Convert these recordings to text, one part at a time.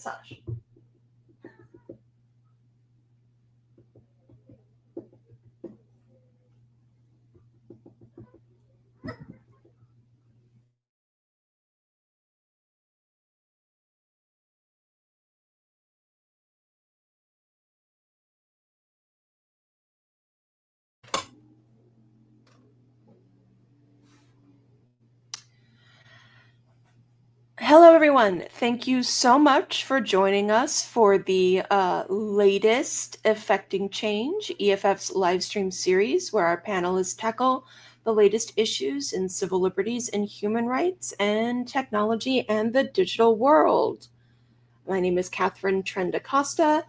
Sash. Hello, everyone. Thank you so much for joining us for the latest Affecting Change, EFF's live stream series, where our panelists tackle the latest issues in civil liberties and human rights and technology and the digital world. My name is Catherine Trendacosta,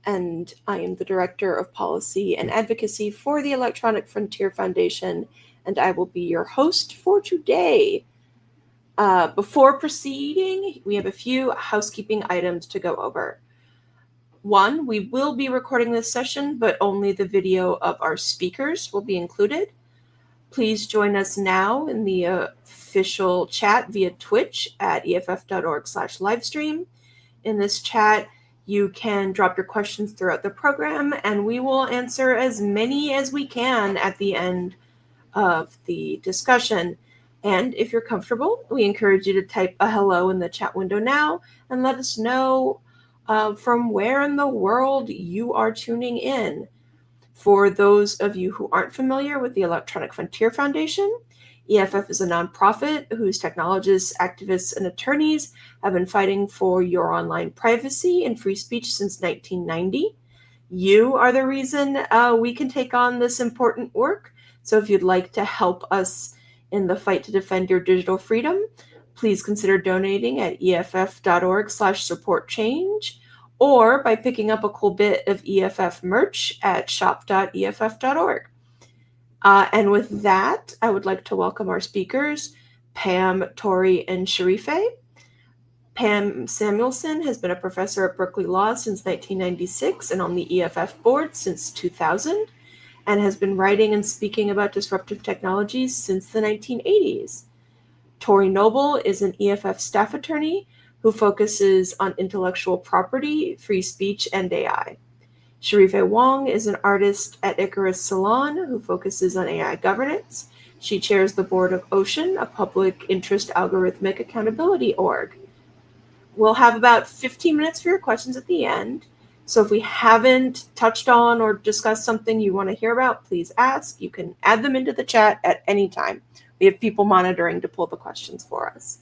and I am the Director of Policy and Advocacy for the Electronic Frontier Foundation, and I will be your host for today. Before proceeding, we have a few housekeeping items to go over. One, we will be recording this session, but only the video of our speakers will be included. Please join us now in the official chat via Twitch at eff.org/livestream. In this chat, you can drop your questions throughout the program, and we will answer as many as we can at the end of the discussion. And if you're comfortable, we encourage you to type a hello in the chat window now and let us know from where in the world you are tuning in. For those of you who aren't familiar with the Electronic Frontier Foundation, EFF is a nonprofit whose technologists, activists, and attorneys have been fighting for your online privacy and free speech since 1990. You are the reason we can take on this important work. So if you'd like to help us in the fight to defend your digital freedom, please consider donating at eff.org/supportchange or by picking up a cool bit of EFF merch at shop.eff.org. And with that, I would like to welcome our speakers, Pam, Tori, and Sharife. Pam Samuelson has been a professor at Berkeley Law since 1996 and on the EFF board since 2000. And has been writing and speaking about disruptive technologies since the 1980s. Tori Noble is an EFF staff attorney who focuses on intellectual property, free speech, and AI. Sharife Wong is an artist at Icarus Salon who focuses on AI governance. She chairs the board of Ocean, a public interest algorithmic accountability org. We'll have about 15 minutes for your questions at the end. So if we haven't touched on or discussed something you want to hear about, please ask. You can add them into the chat at any time. We have people monitoring to pull the questions for us.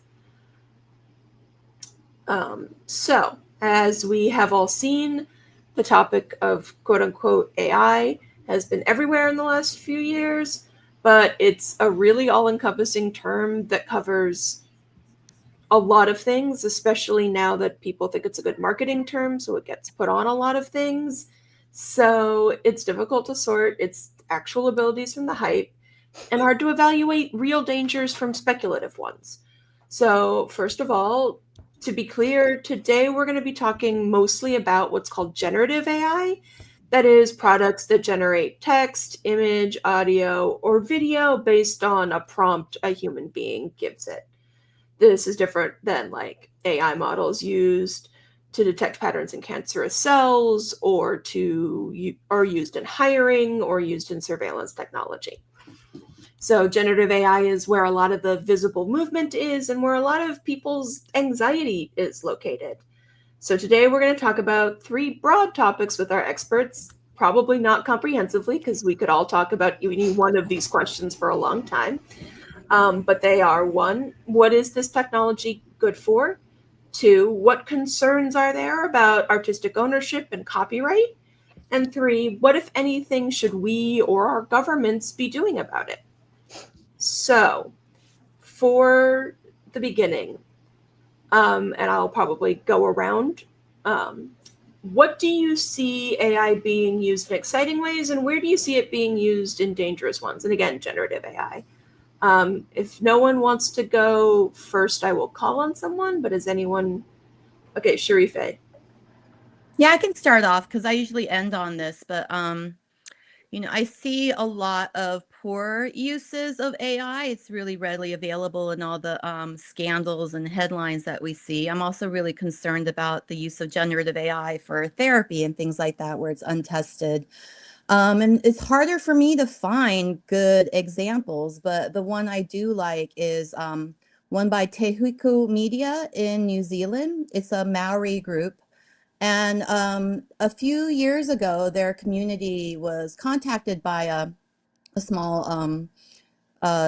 So as we have all seen, the topic of quote-unquote AI has been everywhere in the last few years, but it's a really all-encompassing term that covers a lot of things, especially now that people think it's a good marketing term, so it gets put on a lot of things. So it's difficult to sort its actual abilities from the hype and hard to evaluate real dangers from speculative ones. So first of all, to be clear, today we're going to be talking mostly about what's called generative AI. That is, products that generate text, image, audio, or video based on a prompt a human being gives it. This is different than like AI models used to detect patterns in cancerous cells or are used in hiring or used in surveillance technology. So generative AI is where a lot of the visible movement is and where a lot of people's anxiety is located. So today we're going to talk about 3 broad topics with our experts, probably not comprehensively because we could all talk about any one of these questions for a long time. But they are: 1, what is this technology good for? 2, what concerns are there about artistic ownership and copyright? And 3, what, if anything, should we or our governments be doing about it? So for the beginning, and I'll probably go around, what do you see AI being used in exciting ways, and where do you see it being used in dangerous ones? And again, generative AI. If no one wants to go first, I will call on someone, but is anyone... Okay, Sharife. Yeah, I can start off because I usually end on this, but I see a lot of poor uses of AI. It's really readily available in all the scandals and headlines that we see. I'm also really concerned about the use of generative AI for therapy and things like that, where it's untested. And it's harder for me to find good examples, but the one I do like is one by Tehuku Media in New Zealand. It's a Maori group. And a few years ago, their community was contacted by a small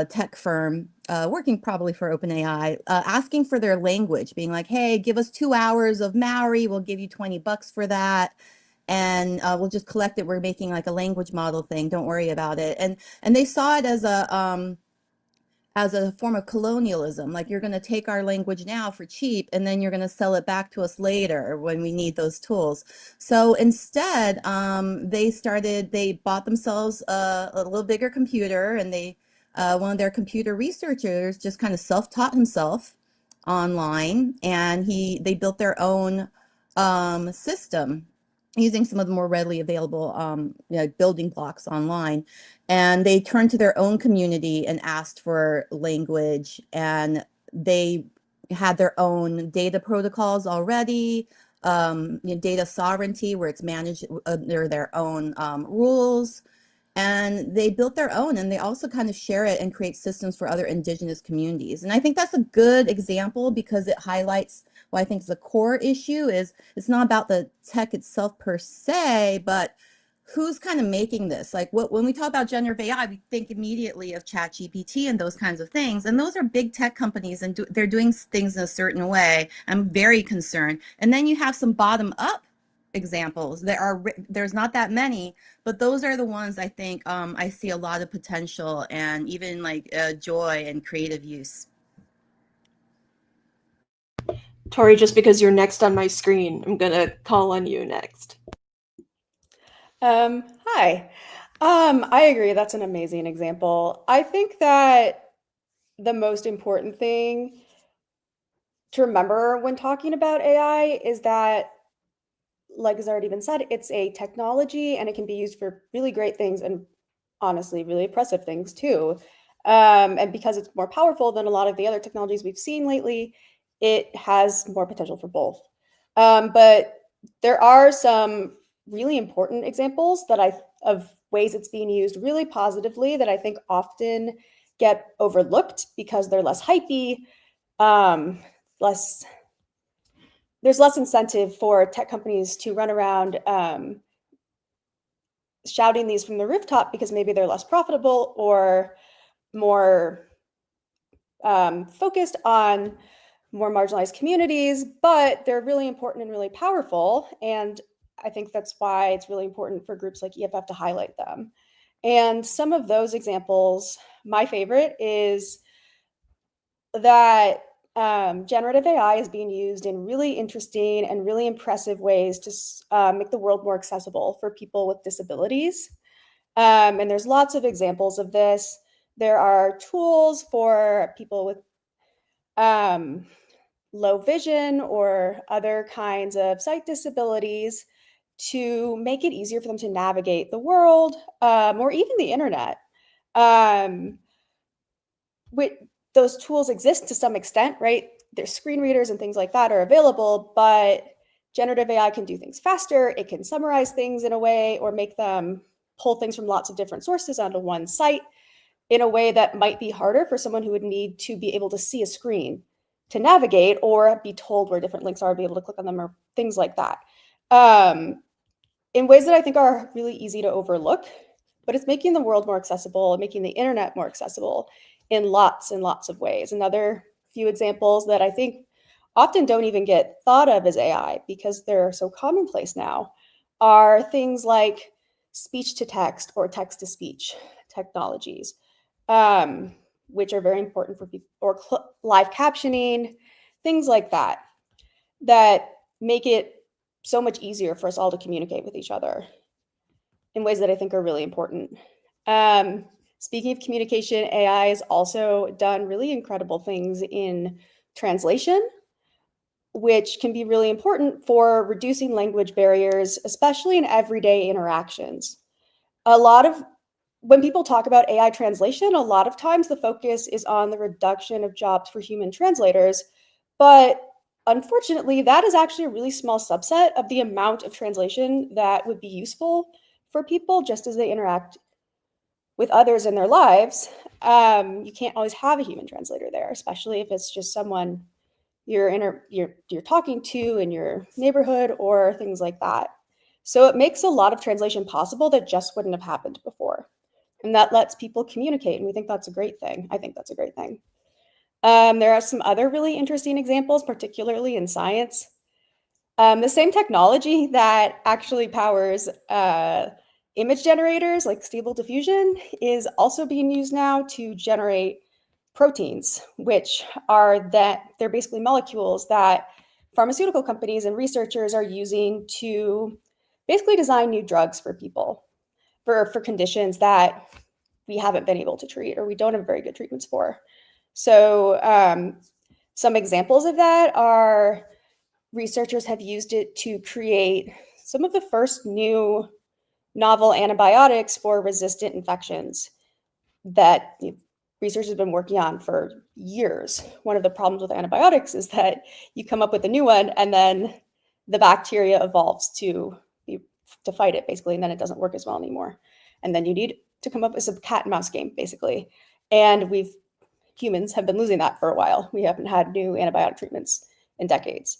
tech firm working probably for OpenAI, asking for their language, being like, hey, give us 2 hours of Maori, we'll give you $20 for that. And we'll just collect it. We're making like a language model thing. Don't worry about it. And they saw it as a form of colonialism. Like, you're going to take our language now for cheap, and then you're going to sell it back to us later when we need those tools. So instead, they bought themselves a little bigger computer, and one of their computer researchers just kind of self-taught himself online, and they built their own system using some of the more readily available building blocks online. And they turned to their own community and asked for language, and they had their own data protocols already, data sovereignty, where it's managed under their own rules. And they built their own, and they also kind of share it and create systems for other indigenous communities. And I think that's a good example because it highlights what I think is the core issue is it's not about the tech itself per se, but who's kind of making this. Like, when we talk about generative AI, we think immediately of ChatGPT and those kinds of things. And those are big tech companies, and they're doing things in a certain way. I'm very concerned. And then you have some bottom up examples. There's not that many, but those are the ones I think I see a lot of potential and even like joy and creative use. Tori, just because you're next on my screen, I'm going to call on you next. Hi. I agree. That's an amazing example. I think that the most important thing to remember when talking about AI is that, like has already been said, it's a technology and it can be used for really great things and honestly really oppressive things too. And because it's more powerful than a lot of the other technologies we've seen lately, it has more potential for both. But there are some really important examples of ways it's being used really positively that I think often get overlooked because they're less hypey, there's less incentive for tech companies to run around shouting these from the rooftop because maybe they're less profitable or more focused on more marginalized communities, but they're really important and really powerful. And I think that's why it's really important for groups like EFF to highlight them. And some of those examples, my favorite is that generative AI is being used in really interesting and really impressive ways to make the world more accessible for people with disabilities. And there's lots of examples of this. There are tools for people with low vision or other kinds of sight disabilities to make it easier for them to navigate the world or even the internet. Those tools exist to some extent, right? There's screen readers and things like that are available, but generative AI can do things faster. It can summarize things in a way or make them pull things from lots of different sources onto one site in a way that might be harder for someone who would need to be able to see a screen to navigate or be told where different links are, be able to click on them or things like that. In ways that I think are really easy to overlook, but it's making the world more accessible and making the internet more accessible in lots and lots of ways. Another few examples that I think often don't even get thought of as AI because they're so commonplace now are things like speech to text or text to speech technologies, which are very important for people, or live captioning, things like that, that make it so much easier for us all to communicate with each other in ways that I think are really important. Speaking of communication, AI has also done really incredible things in translation, which can be really important for reducing language barriers, especially in everyday interactions. A lot of when people talk about AI translation, a lot of times the focus is on the reduction of jobs for human translators, but unfortunately, that is actually a really small subset of the amount of translation that would be useful for people just as they interact with others in their lives. You can't always have a human translator there, especially if it's just someone you're talking to in your neighborhood or things like that. So it makes a lot of translation possible that just wouldn't have happened before. And that lets people communicate. And we think that's a great thing. I think that's a great thing. There are some other really interesting examples, particularly in science. The same technology that actually powers image generators like stable diffusion is also being used now to generate proteins, which are they're basically molecules that pharmaceutical companies and researchers are using to basically design new drugs for people for conditions that we haven't been able to treat or we don't have very good treatments for. So some examples of that are researchers have used it to create some of the first new novel antibiotics for resistant infections that researchers have been working on for years. One of the problems with antibiotics is that you come up with a new one and then the bacteria evolves to fight it, basically, and then it doesn't work as well anymore. And then you need to come up with a cat and mouse game, basically. And humans have been losing that for a while. We haven't had new antibiotic treatments in decades,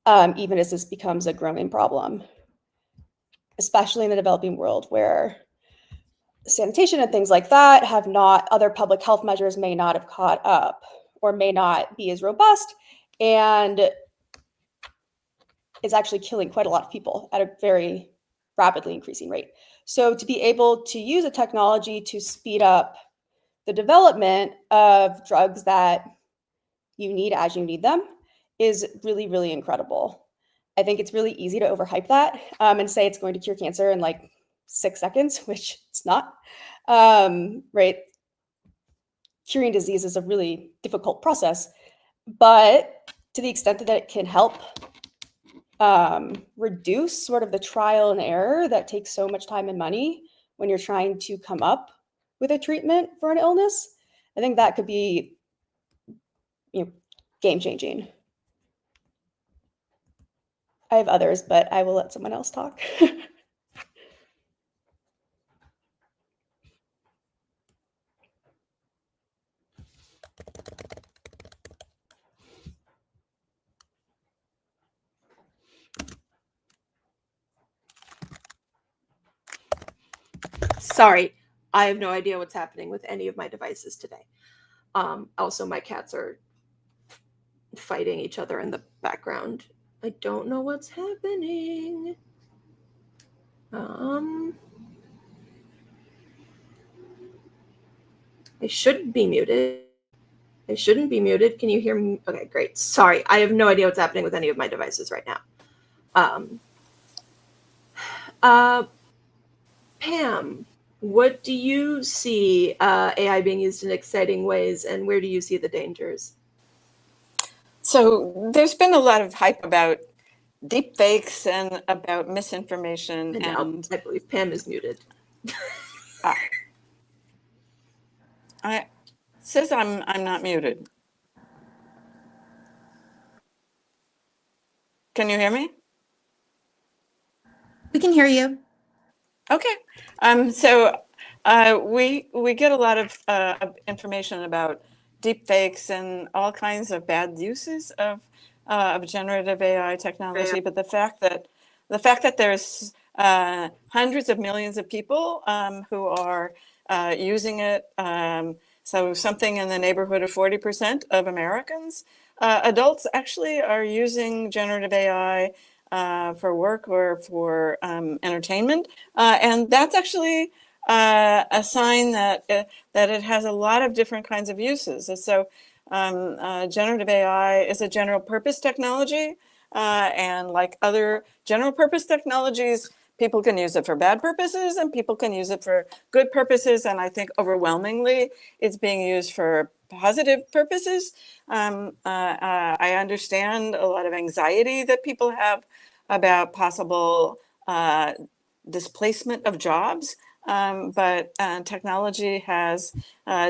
even as this becomes a growing problem, especially in the developing world where sanitation and things like that other public health measures may not have caught up or may not be as robust, and it's actually killing quite a lot of people at a very rapidly increasing rate. So to be able to use a technology to speed up the development of drugs that you need as you need them is really, really incredible. I think it's really easy to overhype that and say it's going to cure cancer in like 6 seconds, which it's not. Right? Curing disease is a really difficult process, but to the extent that it can help reduce sort of the trial and error that takes so much time and money when you're trying to come up with a treatment for an illness, I think that could be, game changing. I have others, but I will let someone else talk. Sorry, I have no idea what's happening with any of my devices today. Also, my cats are fighting each other in the background. I don't know what's happening. I should be muted. I shouldn't be muted. Can you hear me? Okay, great. Sorry, I have no idea what's happening with any of my devices right now. Pam, what do you see AI being used in exciting ways, and where do you see the dangers? So there's been a lot of hype about deep fakes and about misinformation. And I believe Pam is muted. It says I'm not muted. Can you hear me? We can hear you. Okay. So we get a lot of information about deep fakes and all kinds of bad uses of generative AI technology. But the fact that there's hundreds of millions of people who are using it, so something in the neighborhood of 40% of Americans, adults actually are using generative AI for work or for entertainment, and that's actually a sign that it has a lot of different kinds of uses. And so generative AI is a general purpose technology, and like other general purpose technologies, people can use it for bad purposes and people can use it for good purposes. And I think overwhelmingly it's being used for positive purposes. I understand a lot of anxiety that people have about possible displacement of jobs but technology has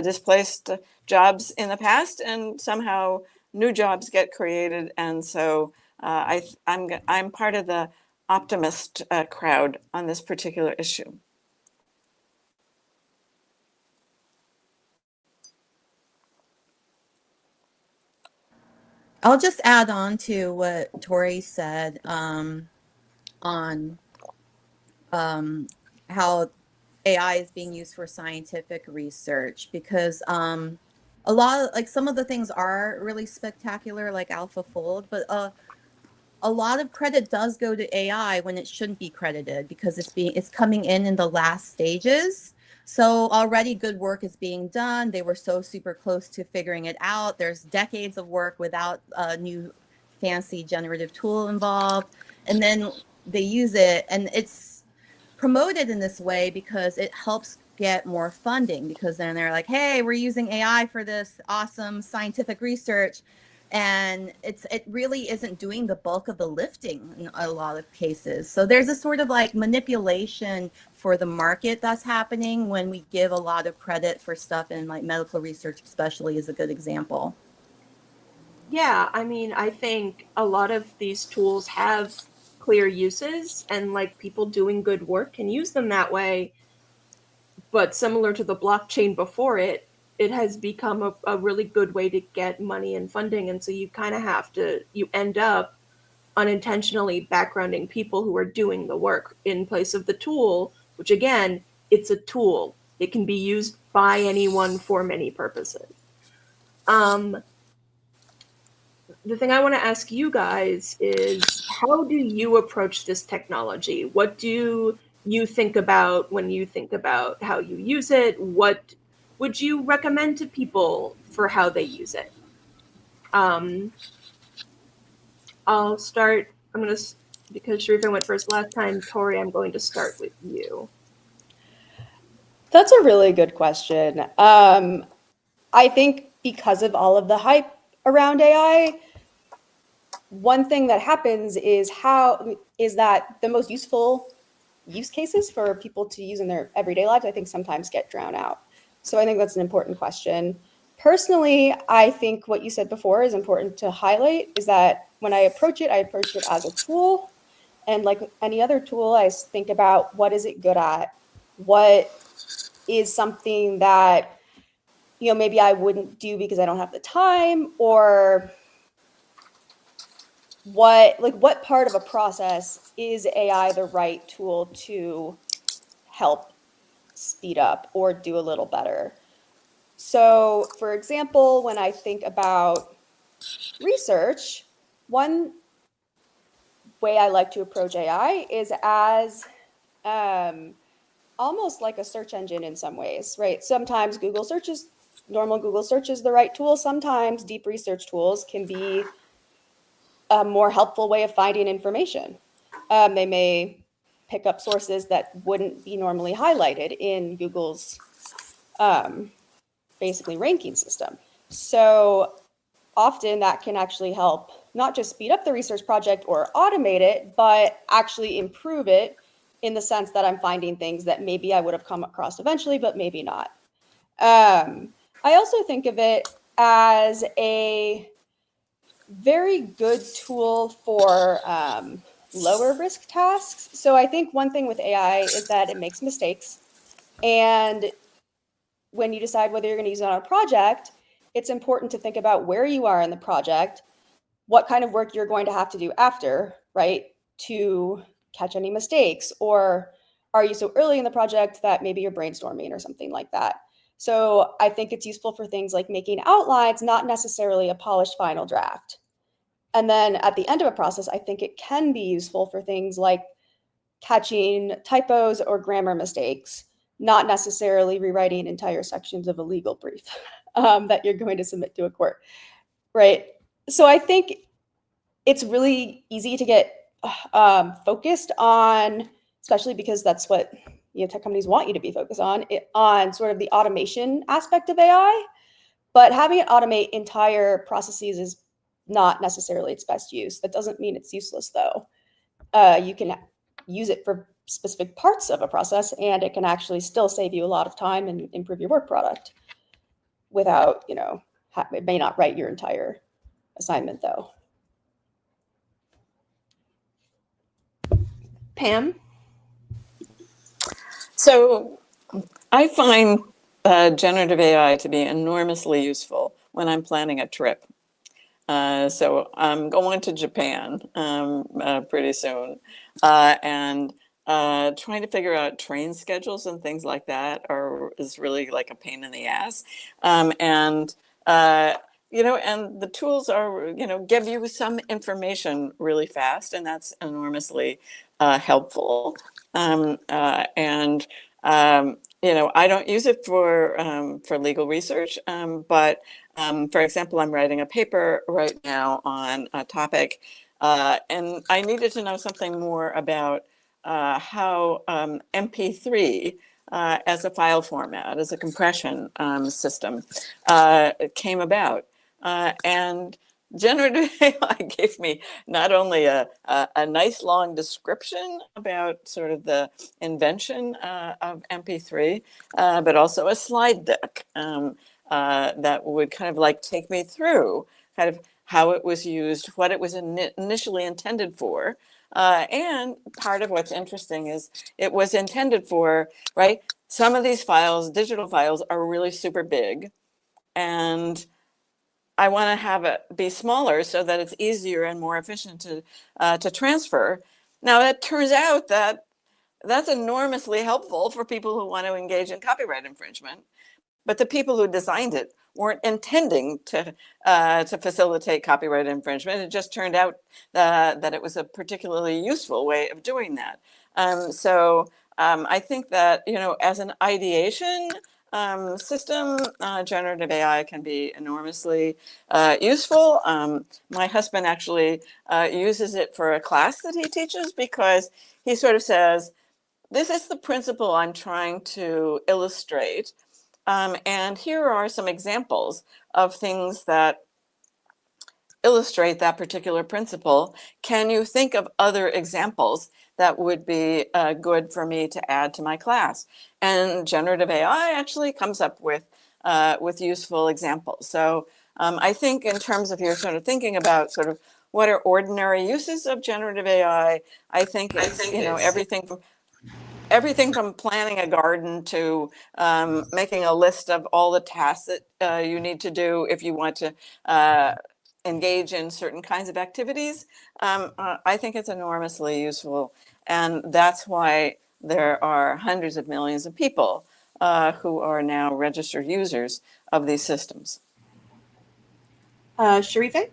displaced jobs in the past, and somehow new jobs get created. And so I'm part of the optimist crowd on this particular issue. I'll just add on to what Tori said on how AI is being used for scientific research, because a lot of, like, some of the things are really spectacular, like AlphaFold, but a lot of credit does go to AI when it shouldn't be credited, because it's coming in the last stages. So already good work is being done. They were so super close to figuring it out. There's decades of work without a new fancy generative tool involved. And then they use it, and it's promoted in this way because it helps get more funding, because then they're like, hey, we're using AI for this awesome scientific research. And it really isn't doing the bulk of the lifting in a lot of cases. So there's a sort of like manipulation for the market that's happening when we give a lot of credit for stuff in like medical research, especially, is a good example. Yeah, I mean, I think a lot of these tools have clear uses, and like people doing good work can use them that way. But similar to the blockchain before it, it has become a really good way to get money and funding. And so you kind of have to, you end up unintentionally backgrounding people who are doing the work in place of the tool, which again, it's a tool. It can be used by anyone for many purposes. The thing I want to ask you guys is, how do you approach this technology? What do you think about when you think about how you use it? What would you recommend to people for how they use it? I'll start. I'm going to, because Sharifa went first last time, Tori, I'm going to start with you. That's a really good question. I think because of all of the hype around AI, one thing that happens is that the most useful use cases for people to use in their everyday lives, I think, sometimes get drowned out. So I think that's an important question. Personally, I think what you said before is important to highlight, is that when I approach it as a tool. And like any other tool, I think about, what is it good at? What is something that, maybe I wouldn't do because I don't have the time, or what part of a process is AI the right tool to help speed up or do a little better? So, for example, when I think about research, one way I like to approach AI is as almost like a search engine in some ways, right? Sometimes normal Google search is the right tool. Sometimes deep research tools can be a more helpful way of finding information. They may pick up sources that wouldn't be normally highlighted in Google's basically ranking system. So often that can actually help not just speed up the research project or automate it, but actually improve it, in the sense that I'm finding things that maybe I would have come across eventually, but maybe not. I also think of it as a very good tool for lower risk tasks. So I think one thing with AI is that it makes mistakes. And when you decide whether you're going to use it on a project, it's important to think about where you are in the project, what kind of work you're going to have to do after, right, to catch any mistakes, or are you so early in the project that maybe you're brainstorming or something like that. So I think it's useful for things like making outlines, not necessarily a polished final draft. And then at the end of a process, I think it can be useful for things like catching typos or grammar mistakes, not necessarily rewriting entire sections of a legal brief that you're going to submit to a court, right? So I think it's really easy to get focused on, especially because that's what tech companies want you to be focused on sort of the automation aspect of AI. But having it automate entire processes is not necessarily its best use. That doesn't mean it's useless, though. You can use it for specific parts of a process, and it can actually still save you a lot of time and improve your work product without, it may not write your entire assignment though. Pam? So I find generative AI to be enormously useful when I'm planning a trip. So I'm going to Japan pretty soon, and trying to figure out train schedules and things like that is really like a pain in the ass. And and the tools are, give you some information really fast, and that's enormously helpful. And I don't use it for legal research, but for example, I'm writing a paper right now on a topic, and I needed to know something more about how MP3 as a file format, as a compression system, came about. And generative AI gave me not only a nice long description about sort of the invention of MP3, but also a slide deck that would kind of like take me through kind of how it was used, what it was initially intended for. And part of what's interesting is it was intended for, right? Some of these files, digital files, are really super big, and I want to have it be smaller so that it's easier and more efficient to transfer. Now, it turns out that that's enormously helpful for people who want to engage in copyright infringement, but the people who designed it weren't intending to facilitate copyright infringement. It just turned out that it was a particularly useful way of doing that. So I think that, as an ideation system, generative AI can be enormously useful. My husband actually uses it for a class that he teaches, because he sort of says, this is the principle I'm trying to illustrate. And here are some examples of things that illustrate that particular principle. Can you think of other examples that would be good for me to add to my class? And generative AI actually comes up with useful examples. So I think in terms of your sort of thinking about sort of what are ordinary uses of generative AI, I think it's, everything from planning a garden to making a list of all the tasks that you need to do if you want to engage in certain kinds of activities. I think it's enormously useful. And that's why there are hundreds of millions of people who are now registered users of these systems. Sharife?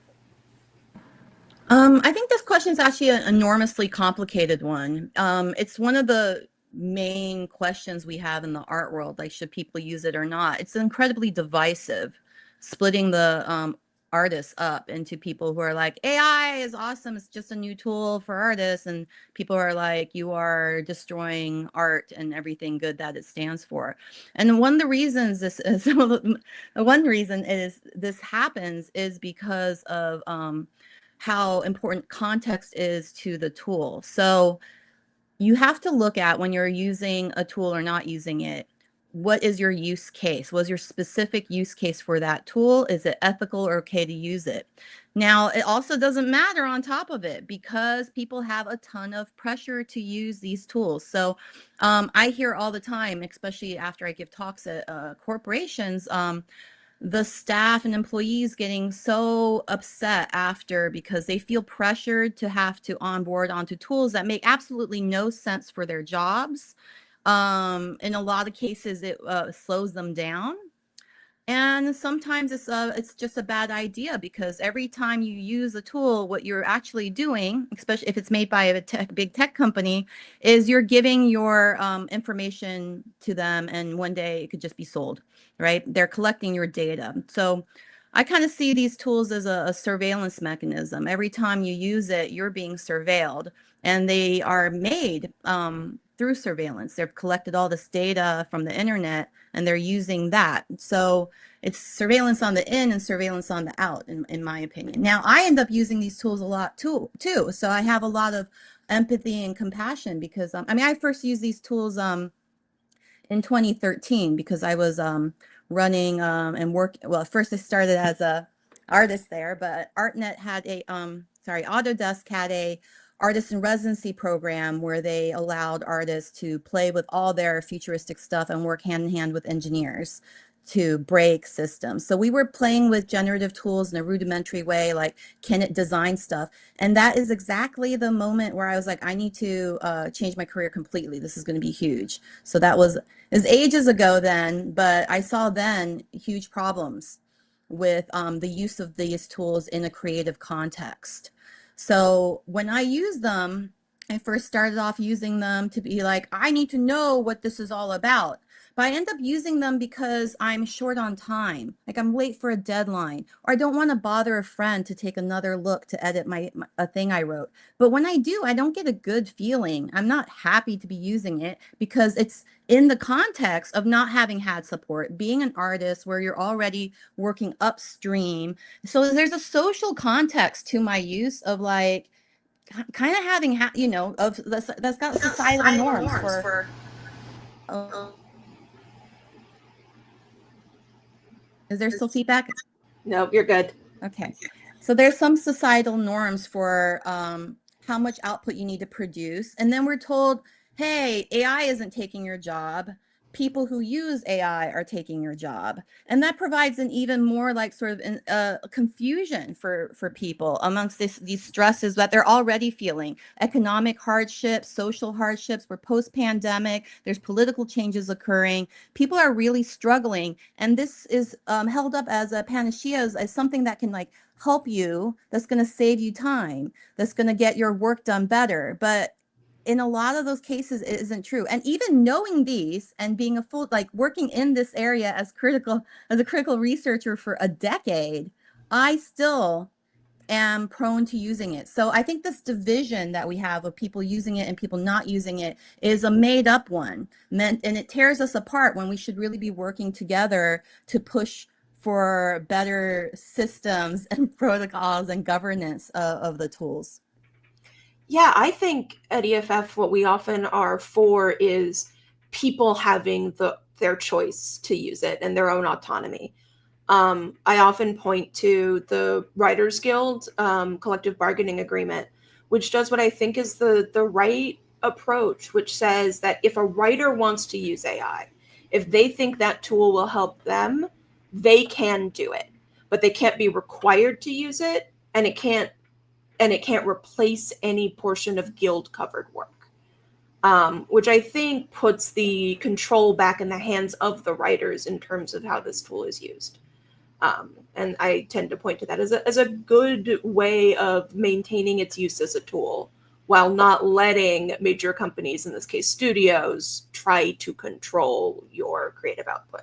I think this question is actually an enormously complicated one. It's one of the main questions we have in the art world, like should people use it or not? It's incredibly divisive, splitting the artists up into people who are like, AI is awesome, it's just a new tool for artists, and people are like, you are destroying art and everything good that it stands for. And one of the reasons this is, one reason is this happens is because of how important context is to the tool. So you have to look at, when you're using a tool or not using it, what is your use case? What is your specific use case for that tool? Is it ethical or okay to use it? Now, it also doesn't matter on top of it, because people have a ton of pressure to use these tools. So I hear all the time, especially after I give talks at corporations, the staff and employees getting so upset after, because they feel pressured to have to onboard onto tools that make absolutely no sense for their jobs. In a lot of cases, it slows them down. And sometimes it's just a bad idea, because every time you use a tool, what you're actually doing, especially if it's made by a big tech company, is you're giving your information to them, and one day it could just be sold, right? They're collecting your data. So I kind of see these tools as a surveillance mechanism. Every time you use it, you're being surveilled, and they are made through surveillance. They've collected all this data from the internet, and they're using that. So it's surveillance on the in and surveillance on the out, in my opinion. Now, I end up using these tools a lot too. So I have a lot of empathy and compassion, because I mean, I first used these tools in 2013 because I was running and work. Well, first I started as a artist there, but ArtNet had a Autodesk had a artist in residency program where they allowed artists to play with all their futuristic stuff and work hand in hand with engineers to break systems. So we were playing with generative tools in a rudimentary way, like can it design stuff? And that is exactly the moment where I was like, I need to change my career completely. This is going to be huge. So that was ages ago then, but I saw then huge problems with the use of these tools in a creative context. So when I use them, I first started off using them to be like, I need to know what this is all about. But I end up using them because I'm short on time, like I'm late for a deadline, or I don't want to bother a friend to take another look to edit a thing I wrote. But when I do, I don't get a good feeling. I'm not happy to be using it because it's in the context of not having had support, being an artist where you're already working upstream. So there's a social context to my use of like kind of having, of that's got societal norms for. Is there still feedback? Nope, you're good. Okay. So there's some societal norms for how much output you need to produce. And then we're told, hey, AI isn't taking your job. People who use AI are taking your job. And that provides an even more like sort of confusion for people amongst these stresses that they're already feeling. Economic hardships, social hardships, we're post-pandemic, there's political changes occurring. People are really struggling. And this is held up as a panacea, as something that can like help you, that's going to save you time, that's going to get your work done better. But in a lot of those cases, it isn't true. And even knowing these and being like working in this area as a critical researcher for a decade, I still am prone to using it. So I think this division that we have of people using it and people not using it is a made up one, and it tears us apart when we should really be working together to push for better systems and protocols and governance of the tools. Yeah, I think at EFF, what we often are for is people having their choice to use it and their own autonomy. I often point to the Writers Guild collective bargaining agreement, which does what I think is the right approach, which says that if a writer wants to use AI, if they think that tool will help them, they can do it, but they can't be required to use it, and it can't replace any portion of guild covered work, which I think puts the control back in the hands of the writers in terms of how this tool is used. And I tend to point to that as a good way of maintaining its use as a tool while not letting major companies, in this case studios, try to control your creative output.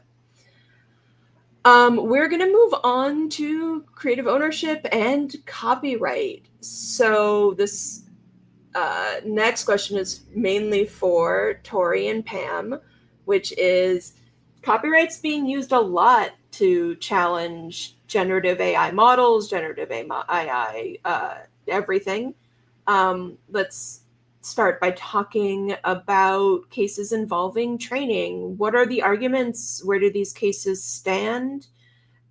We're going to move on to creative ownership and copyright. So this next question is mainly for Tori and Pam, which is copyright's being used a lot to challenge generative AI models, generative AI, everything. Let's start by talking about cases involving training. What are the arguments? Where do these cases stand?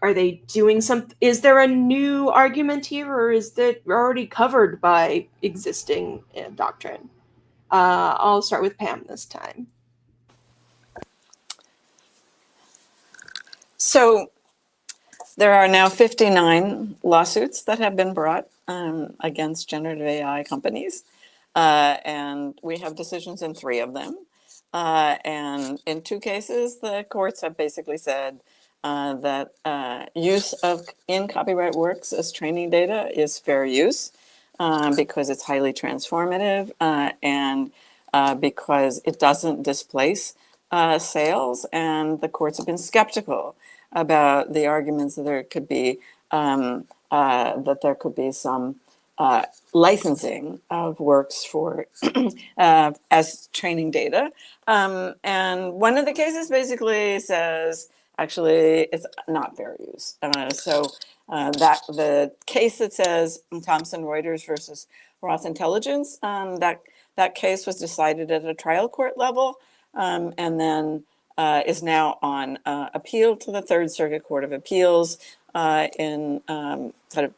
Are they doing something? Is there a new argument here, or is that already covered by existing doctrine? I'll start with Pam this time. So there are now 59 lawsuits that have been brought against generative AI companies. And we have decisions in 3 of them. And in 2 cases, the courts have basically said that use in copyright works as training data is fair use because it's highly transformative and because it doesn't displace sales. And the courts have been skeptical about the arguments that there could be some licensing of works for as training data. And one of the cases basically says, actually, it's not fair use. So That the case that says Thomson Reuters versus Ross Intelligence, that case was decided at a trial court level, and then is now on appeal to the Third Circuit Court of Appeals in kind of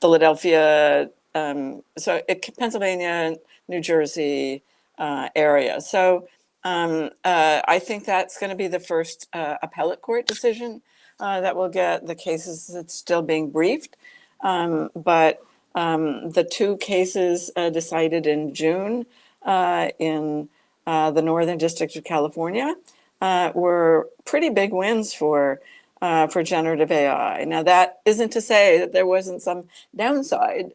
Philadelphia, Pennsylvania, New Jersey area. So I think that's going to be the first appellate court decision that will get the cases that's still being briefed. But the two cases decided in June in the Northern District of California were pretty big wins for generative AI. Now, that isn't to say that there wasn't some downside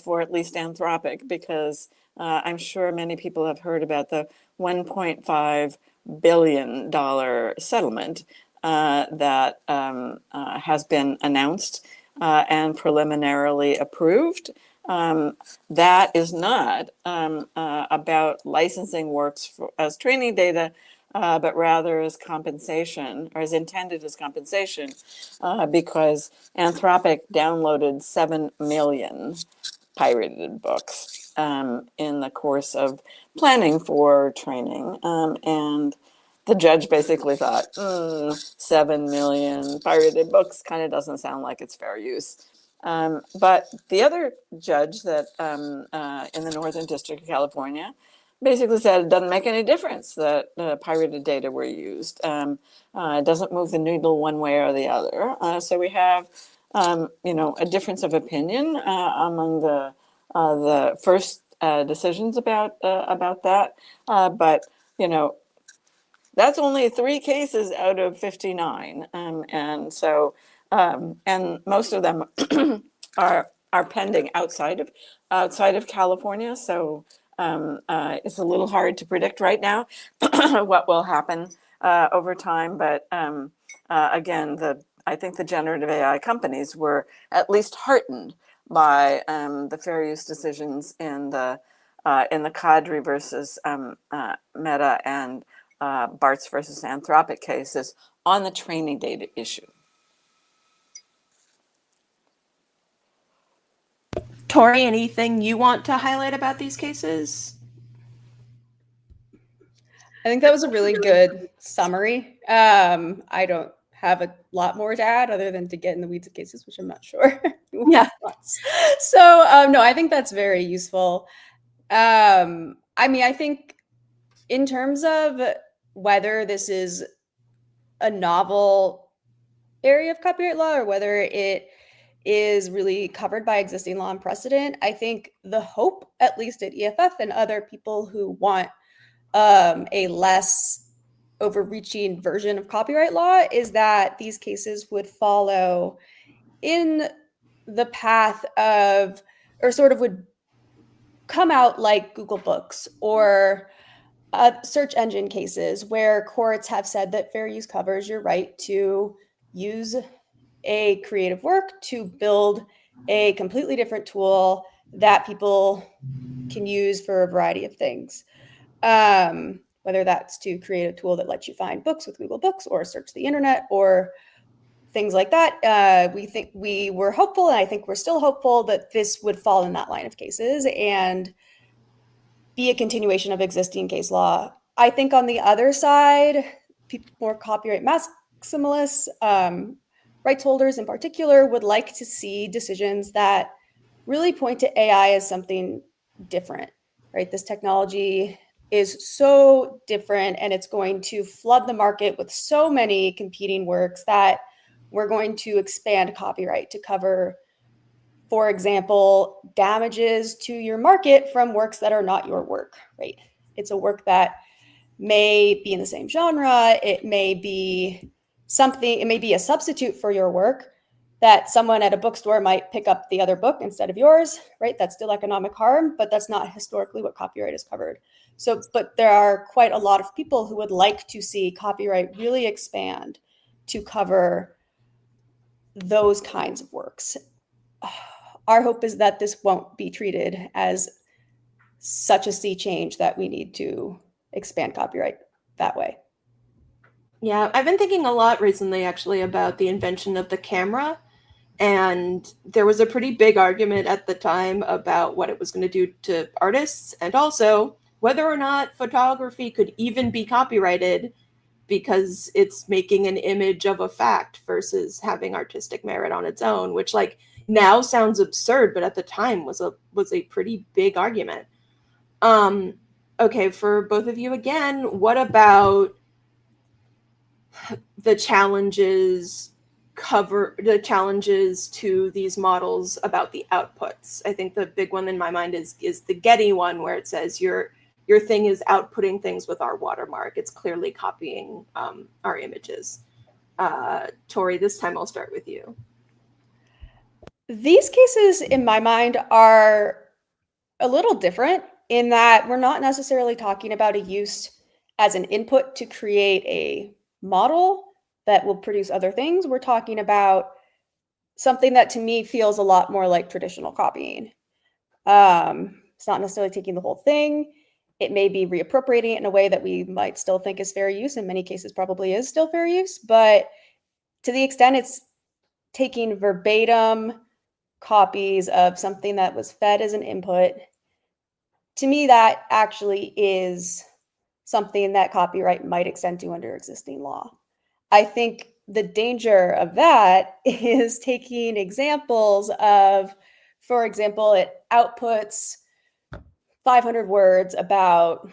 for at least Anthropic, because I'm sure many people have heard about the $1.5 billion settlement that has been announced and preliminarily approved. That is not about licensing works as training data, but rather as compensation, or is intended as compensation, because Anthropic downloaded 7 million pirated books in the course of planning for training. And the judge basically thought, 7 million pirated books kind of doesn't sound like it's fair use. But the other judge that in the Northern District of California basically said it doesn't make any difference that pirated data were used. It doesn't move the needle one way or the other. So we have, a difference of opinion among the first decisions about that. But that's only 3 cases out of 59, and so and most of them are pending outside of California. So it's a little hard to predict right now what will happen over time. But again, I think the generative AI companies were at least heartened by the fair use decisions in the Cadre versus Meta and Bartz versus Anthropic cases on the training data issue. Tori, anything you want to highlight about these cases? I think that was a really good summary. I don't have a lot more to add other than to get in the weeds of cases, which I'm not sure. Yeah. So no, I think that's very useful. I think in terms of whether this is a novel area of copyright law or whether it is really covered by existing law and precedent, I think the hope, at least at EFF and other people who want a less overreaching version of copyright law, is that these cases would follow in the path of, or sort of would come out like Google Books or search engine cases where courts have said that fair use covers your right to use a creative work to build a completely different tool that people can use for a variety of things. Whether that's to create a tool that lets you find books with Google Books or search the internet or things like that. We were hopeful, and I think we're still hopeful, that this would fall in that line of cases and be a continuation of existing case law. I think on the other side, people, more copyright maximalists, rights holders in particular, would like to see decisions that really point to AI as something different, right? This technology is so different, and it's going to flood the market with so many competing works that we're going to expand copyright to cover, for example, damages to your market from works that are not your work, right? It's a work that may be in the same genre. It may be something, it may be a substitute for your work that someone at a bookstore might pick up the other book instead of yours, right? That's still economic harm, but that's not historically what copyright has covered. So, but there are quite a lot of people who would like to see copyright really expand to cover those kinds of works. Our hope is that this won't be treated as such a sea change that we need to expand copyright that way. Yeah, I've been thinking a lot recently, actually, about the invention of the camera And there was a pretty big argument at the time about what it was going to do to artists, and also whether or not photography could even be copyrighted because it's making an image of a fact versus having artistic merit on its own, which like now sounds absurd, but at the time was a pretty big argument. Okay, for both of you again, what about the challenges to these models about the outputs? I think the big one in my mind is the Getty one, where it says your thing is outputting things with our watermark. It's clearly copying our images. Tori, this time I'll start with you. These cases, in my mind, are a little different in that we're not necessarily talking about a use as an input to create a model that will produce other things. We're talking about something that to me feels a lot more like traditional copying. It's not necessarily taking the whole thing. It may be reappropriating it in a way that we might still think is fair use. In many cases, probably is still fair use. But to the extent it's taking verbatim copies of something that was fed as an input, to me, that actually is something that copyright might extend to under existing law. I think the danger of that is taking examples of, for example, it outputs 500 words about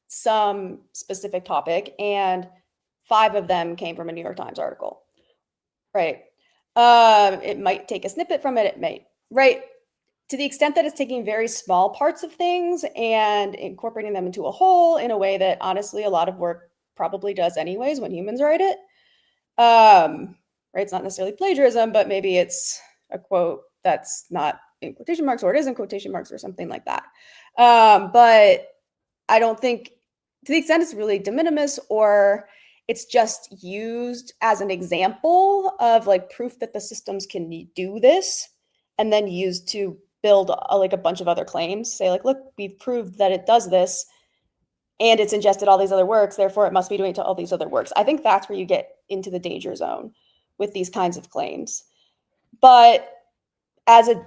some specific topic, and 5 of them came from a New York Times article, right? It might take a snippet from it, it may, right? To the extent that it's taking very small parts of things and incorporating them into a whole in a way that honestly a lot of work probably does anyways when humans write it. Right? It's not necessarily plagiarism, but maybe it's a quote that's not in quotation marks, or it is in quotation marks, or something like that. But I don't think, to the extent it's really de minimis, or it's just used as an example of like proof that the systems can do this, and then used to build like a bunch of other claims, say like, look, we've proved that it does this, and it's ingested all these other works, therefore it must be doing it to all these other works. I think that's where you get into the danger zone with these kinds of claims. But as a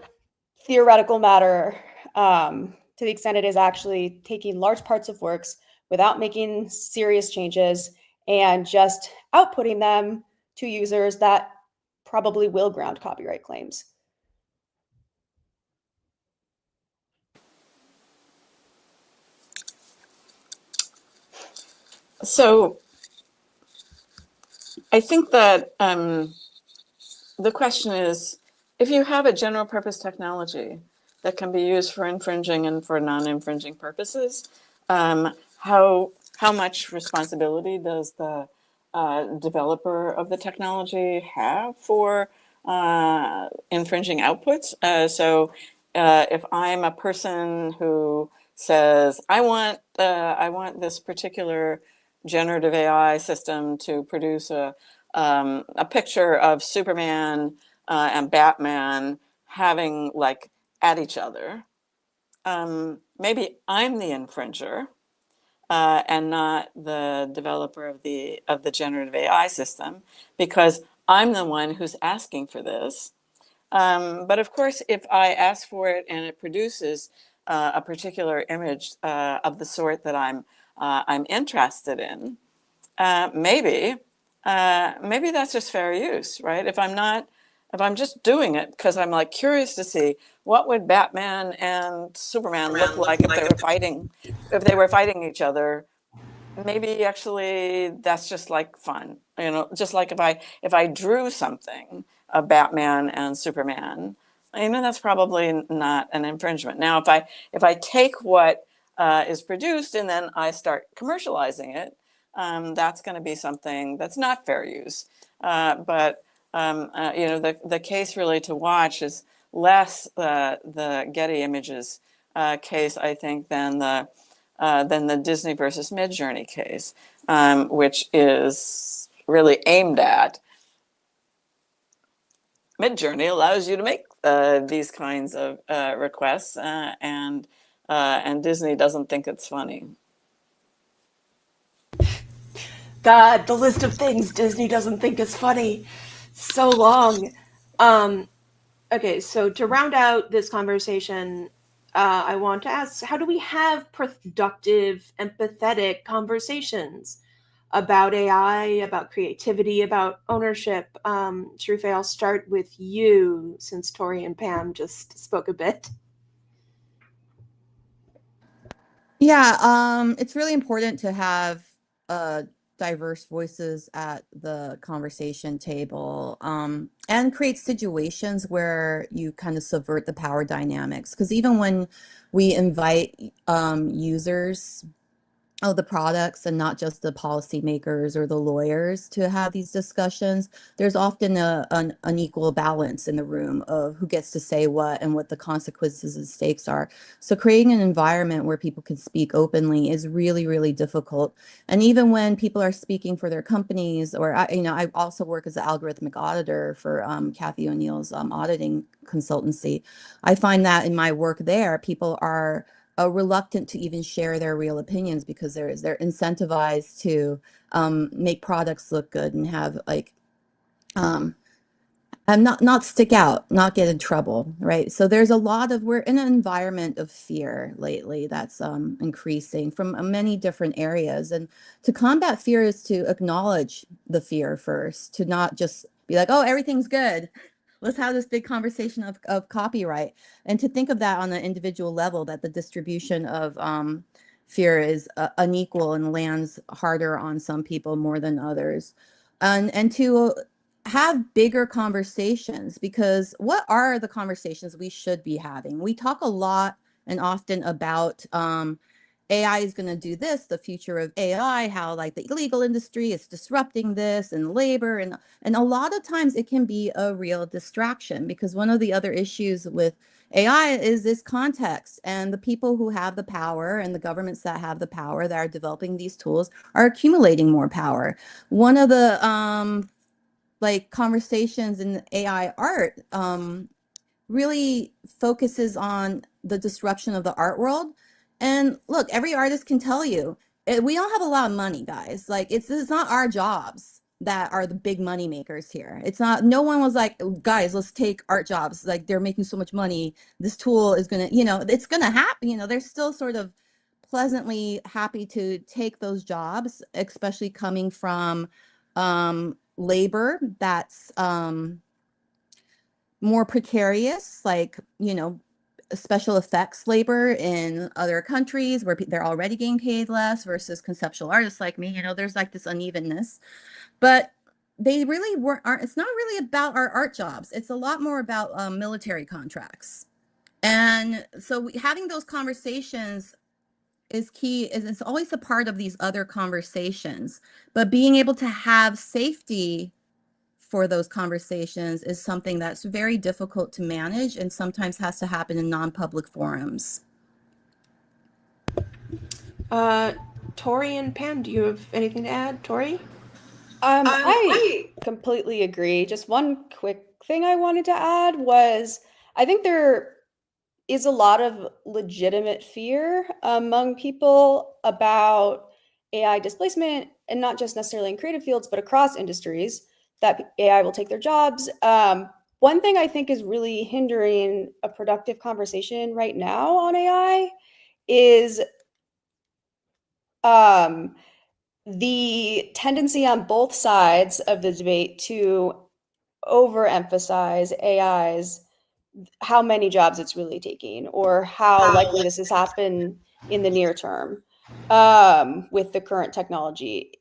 theoretical matter, to the extent it is actually taking large parts of works without making serious changes and just outputting them to users, that probably will ground copyright claims. So I think that the question is, if you have a general purpose technology that can be used for infringing and for non-infringing purposes, how much responsibility does the developer of the technology have for infringing outputs? So if I'm a person who says, I want this particular generative AI system to produce a picture of Superman and Batman having like at each other, maybe I'm the infringer and not the developer of the generative AI system, because I'm the one who's asking for this. But of course, if I ask for it and it produces a particular image of the sort that I'm interested in, maybe that's just fair use, right? If I'm just doing it because I'm like curious to see what would Batman and Superman look like if they were fighting each other, maybe actually that's just like fun, just like if I drew something of Batman and Superman, that's probably not an infringement. Now, if I take what is produced and then I start commercializing it, that's going to be something that's not fair use. But the case really to watch is less the Getty Images case, I think, than the Disney versus Midjourney case, which is really aimed at Midjourney allows you to make these kinds of requests, and Disney doesn't think it's funny. God, the list of things Disney doesn't think is funny. So long. Okay, so to round out this conversation, I want to ask, how do we have productive, empathetic conversations about AI, about creativity, about ownership? Sharife, I'll start with you since Tori and Pam just spoke a bit. Yeah, it's really important to have diverse voices at the conversation table, and create situations where you kind of subvert the power dynamics. Because even when we invite users of the products and not just the policymakers or the lawyers to have these discussions, there's often an unequal balance in the room of who gets to say what and what the consequences and stakes are. So creating an environment where people can speak openly is really, really difficult. And even when people are speaking for their companies, or I also work as an algorithmic auditor for Kathy O'Neill's auditing consultancy. I find that in my work there, people are reluctant to even share their real opinions because they're incentivized to make products look good and have like and not stick out, not get in trouble, right? So there's a lot of, we're in an environment of fear lately that's increasing from many different areas. And to combat fear is to acknowledge the fear first, to not just be like, oh, everything's good. Let's have this big conversation of copyright, and to think of that on an individual level, that the distribution of fear is unequal and lands harder on some people more than others, and to have bigger conversations, because what are the conversations we should be having? We talk a lot and often about AI is going to do this, the future of AI, how like the illegal industry is disrupting this and labor, and a lot of times it can be a real distraction, because one of the other issues with AI is this context, and the people who have the power and the governments that have the power that are developing these tools are accumulating more power. One of the like conversations in AI art really focuses on the disruption of the art world. And look, every artist can tell you, we don't have a lot of money, guys. Like it's not our jobs that are the big money makers here. It's not, no one was like, guys, let's take art jobs. Like they're making so much money. This tool is gonna, it's gonna happen. They're still sort of pleasantly happy to take those jobs, especially coming from labor that's more precarious, like, special effects labor in other countries where they're already getting paid less versus conceptual artists like me. There's like this unevenness, but they really aren't. It's not really about our art jobs. It's a lot more about military contracts. And so having those conversations is key. It's always a part of these other conversations, but being able to have safety for those conversations is something that's very difficult to manage and sometimes has to happen in non-public forums. Tori and Pam, do you have anything to add? Tori? I completely agree. Just one quick thing I wanted to add was I think there is a lot of legitimate fear among people about AI displacement, and not just necessarily in creative fields, but across industries, that AI will take their jobs. One thing I think is really hindering a productive conversation right now on AI is the tendency on both sides of the debate to overemphasize AI's how many jobs it's really taking, or how likely this has happened in the near term with the current technology.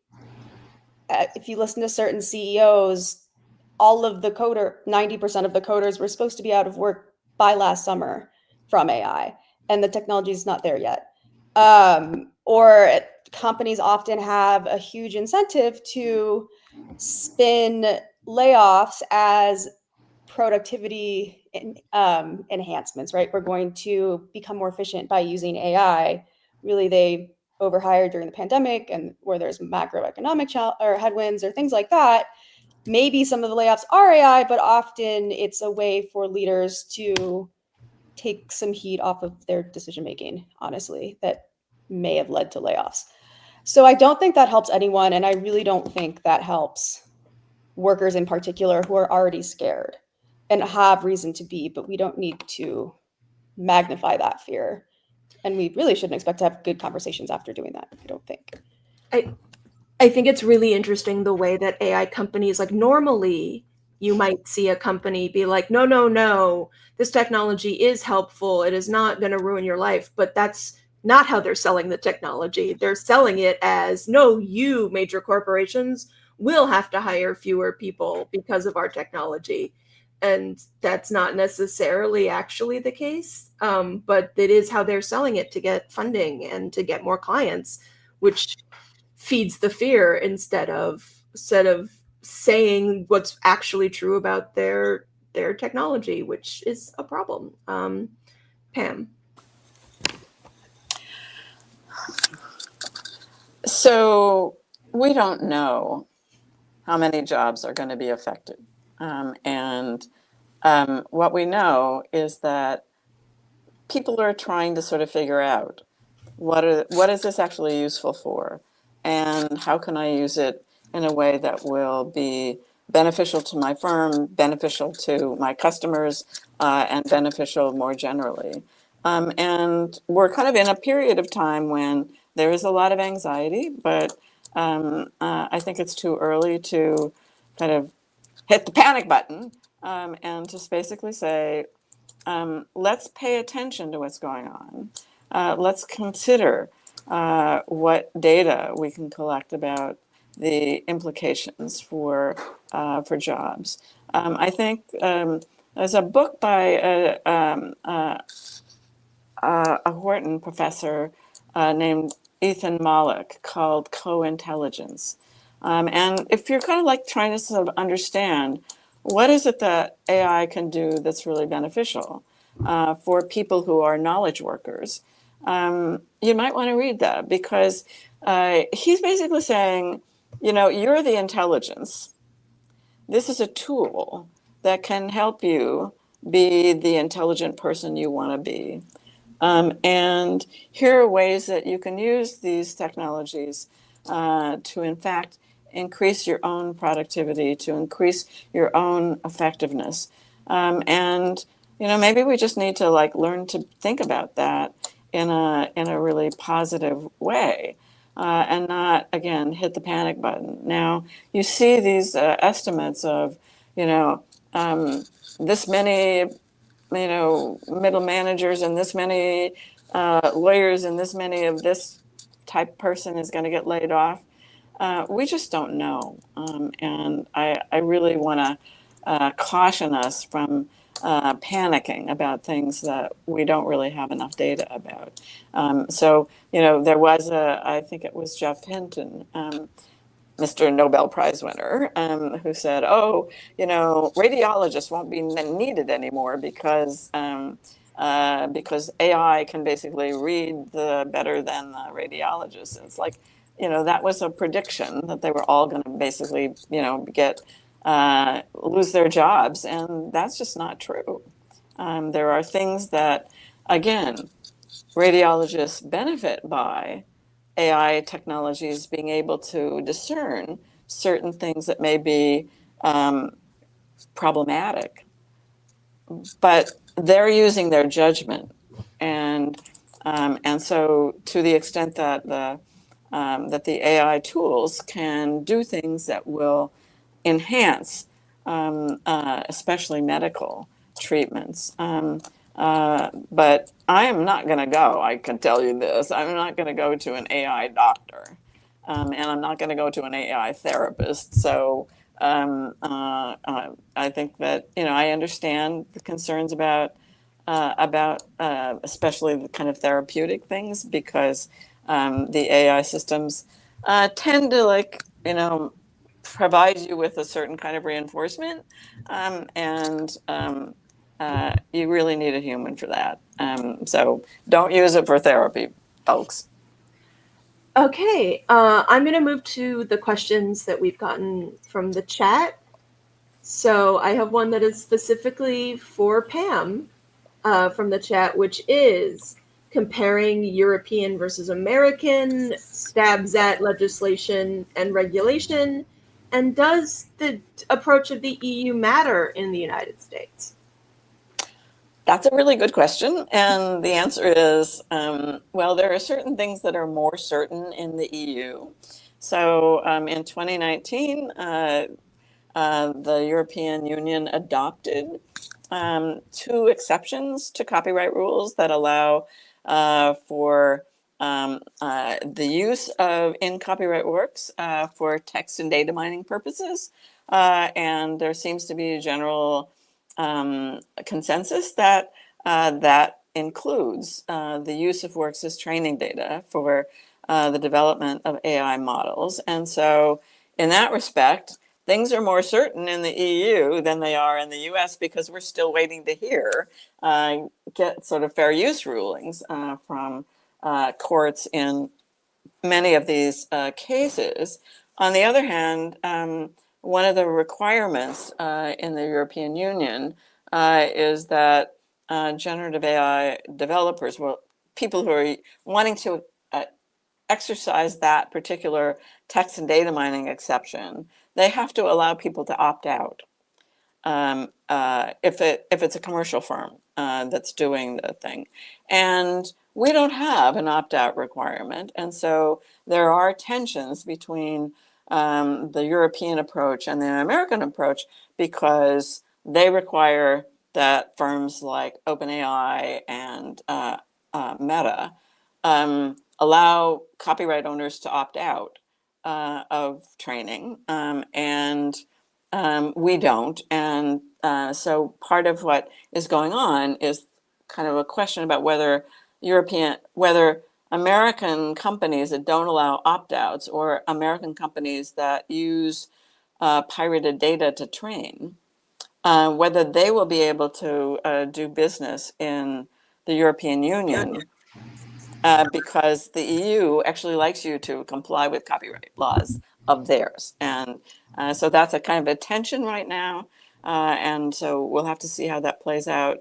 If you listen to certain CEOs, all of the 90% of the coders were supposed to be out of work by last summer from AI, and the technology is not there yet. Or companies often have a huge incentive to spin layoffs as productivity enhancements, right? We're going to become more efficient by using AI. Really, they overhired during the pandemic, and where there's macroeconomic or headwinds or things like that. Maybe some of the layoffs are AI, but often it's a way for leaders to take some heat off of their decision making, honestly, that may have led to layoffs. So I don't think that helps anyone, and I really don't think that helps workers in particular who are already scared. and have reason to be, but we don't need to magnify that fear. And we really shouldn't expect to have good conversations after doing that, I don't think. I think it's really interesting the way that AI companies, like normally you might see a company be like, no, no, no, this technology is helpful. It is not going to ruin your life. But that's not how they're selling the technology. They're selling it as, no, you major corporations will have to hire fewer people because of our technology. And that's not necessarily actually the case. But it is how they're selling it to get funding and to get more clients, which feeds the fear instead of saying what's actually true about their technology, which is a problem. Pam. So we don't know how many jobs are going to be affected. And what we know is that people are trying to sort of figure out what is this actually useful for, and how can I use it in a way that will be beneficial to my firm, beneficial to my customers, and beneficial more generally. And we're kind of in a period of time when there is a lot of anxiety, but I think it's too early to kind of hit the panic button, and just basically say, let's pay attention to what's going on. Let's consider what data we can collect about the implications for jobs. I think there's a book by a Wharton professor named Ethan Mollick called Co-Intelligence. And if you're kind of like trying to sort of understand what is it that AI can do that's really beneficial for people who are knowledge workers, you might want to read that, because he's basically saying, you're the intelligence. This is a tool that can help you be the intelligent person you want to be. And here are ways that you can use these technologies to, in fact, increase your own productivity, to increase your own effectiveness. And maybe we just need to learn to think about that in a really positive way, and not, again, hit the panic button. Now, you see these estimates of, this many middle managers and this many lawyers and this many of this type person is going to get laid off. We just don't know. And I really want to caution us from panicking about things that we don't really have enough data about. So, there was I think it was Jeff Hinton, Mr. Nobel Prize winner, who said, radiologists won't be needed anymore because AI can basically read better than the radiologists. And it's like, that was a prediction that they were all going to basically, get lose their jobs, and that's just not true. There are things that, again, radiologists benefit by AI technologies being able to discern certain things that may be problematic, but they're using their judgment, and so to the extent that the AI tools can do things that will enhance, especially medical treatments. But I am not going to go, I can tell you this, I'm not going to go to an AI doctor, and I'm not going to go to an AI therapist. So I think that, I understand the concerns about especially the kind of therapeutic things, because the AI systems tend to provide you with a certain kind of reinforcement, and you really need a human for that. So don't use it for therapy, folks. Okay, I'm going to move to the questions that we've gotten from the chat. So I have one that is specifically for Pam from the chat, which is comparing European versus American stabs at legislation and regulation, And does the approach of the EU matter in the United States? That's a really good question. And the answer is, well, there are certain things that are more certain in the EU. So in 2019, the European Union adopted two exceptions to copyright rules that allow for the use of in copyright works for text and data mining purposes. And there seems to be a general consensus that that includes the use of works as training data for the development of AI models. And so in that respect, things are more certain in the EU than they are in the US because we're still waiting to hear, get sort of fair use rulings from courts in many of these cases. On the other hand, one of the requirements in the European Union is that generative AI developers, well, people who are wanting to exercise that particular text and data mining exception, they have to allow people to opt out if it's a commercial firm that's doing the thing. And we don't have an opt-out requirement. And so there are tensions between the European approach and the American approach because they require that firms like OpenAI and Meta allow copyright owners to opt out of training, and we don't. And so part of what is going on is kind of a question about whether American companies that don't allow opt-outs or American companies that use pirated data to train, whether they will be able to do business in the European Union because the EU actually likes you to comply with copyright laws of theirs. And so that's a kind of a tension right now. And so we'll have to see how that plays out.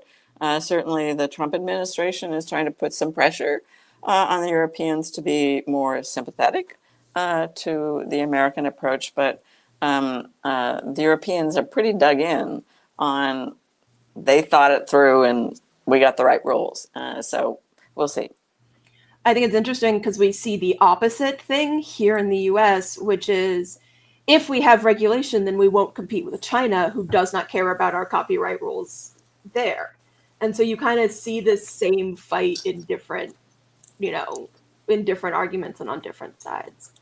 Certainly the Trump administration is trying to put some pressure on the Europeans to be more sympathetic to the American approach. But the Europeans are pretty dug in on, they thought it through and we got the right rules. So we'll see. I think it's interesting because we see the opposite thing here in the US, which is if we have regulation, then we won't compete with China, who does not care about our copyright rules there. And so you kind of see this same fight in different, in different arguments and on different sides.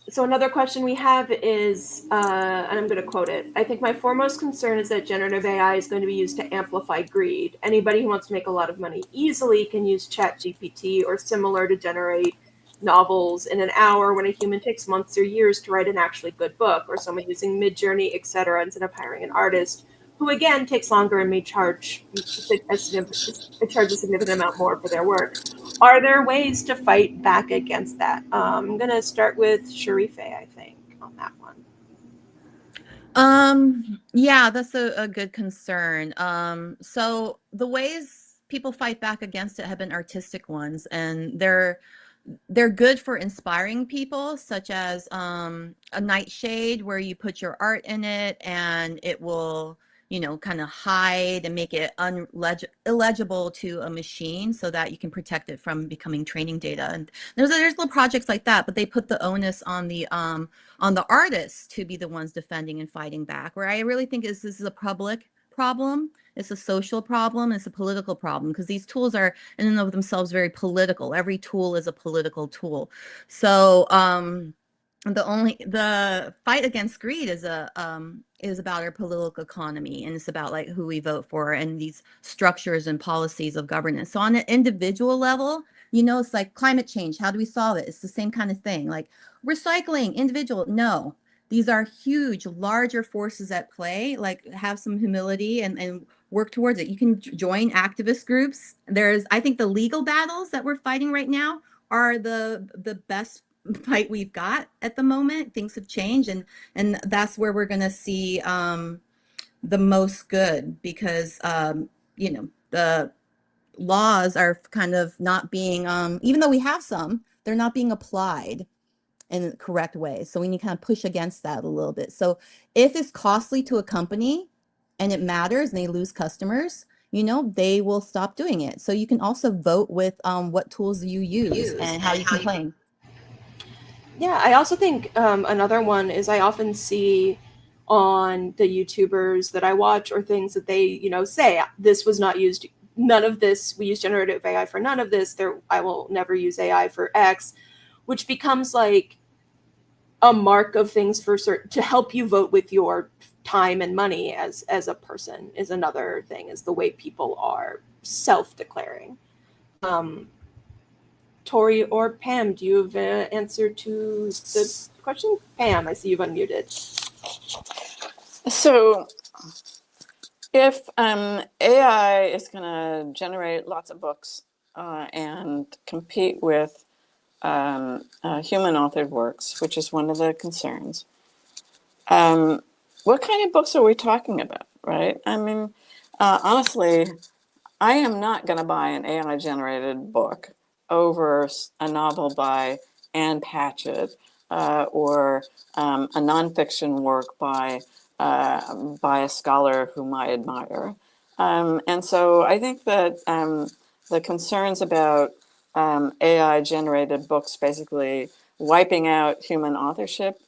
So another question we have is, and I'm going to quote it, I think my foremost concern is that generative AI is going to be used to amplify greed. Anybody who wants to make a lot of money easily can use ChatGPT or similar to generate novels in an hour when a human takes months or years to write an actually good book, or someone using Midjourney, etc., instead of hiring an artist who, again, takes longer and may charge a significant amount more for their work. Are there ways to fight back against that? I'm going to start with Sharife, I think, on that one. Yeah, that's a good concern. So the ways people fight back against it have been artistic ones, and they're good for inspiring people, such as a nightshade where you put your art in it and it will, kind of hide and make it illegible to a machine so that you can protect it from becoming training data. And there's little projects like that, but they put the onus on the artists to be the ones defending and fighting back. Where I really think this is a public problem. It's a social problem. It's a political problem because these tools are in and of themselves very political. Every tool is a political tool. So the fight against greed is about our political economy, and it's about like who we vote for and these structures and policies of governance. So on an individual level, it's like climate change. How do we solve it? It's the same kind of thing. Like recycling, individual. No, these are huge, larger forces at play. Like have some humility and work towards it. You can join activist groups. I think the legal battles that we're fighting right now are the best fight we've got at the moment. Things have changed, and that's where we're going to see the most good because the laws are kind of not being even though we have some, they're not being applied in the correct way. So we need to kind of push against that a little bit. So if it's costly to a company and it matters and they lose customers, they will stop doing it. So you can also vote with what tools you use and how you complain. Yeah, I also think another one is I often see on the YouTubers that I watch or things that they, say this was not used, none of this, we use generative AI for none of this, I will never use AI for X, which becomes like a mark of things for certain to help you vote with your time and money as a person is another thing, is the way people are self-declaring. Tori or Pam, do you have an answer to the question? Pam, I see you've unmuted. So if AI is going to generate lots of books and compete with human authored works, which is one of the concerns, what kind of books are we talking about, right? I mean, honestly, I am not going to buy an AI generated book over a novel by Anne Patchett or a nonfiction work by a scholar whom I admire. And so I think that the concerns about AI generated books basically wiping out human authorship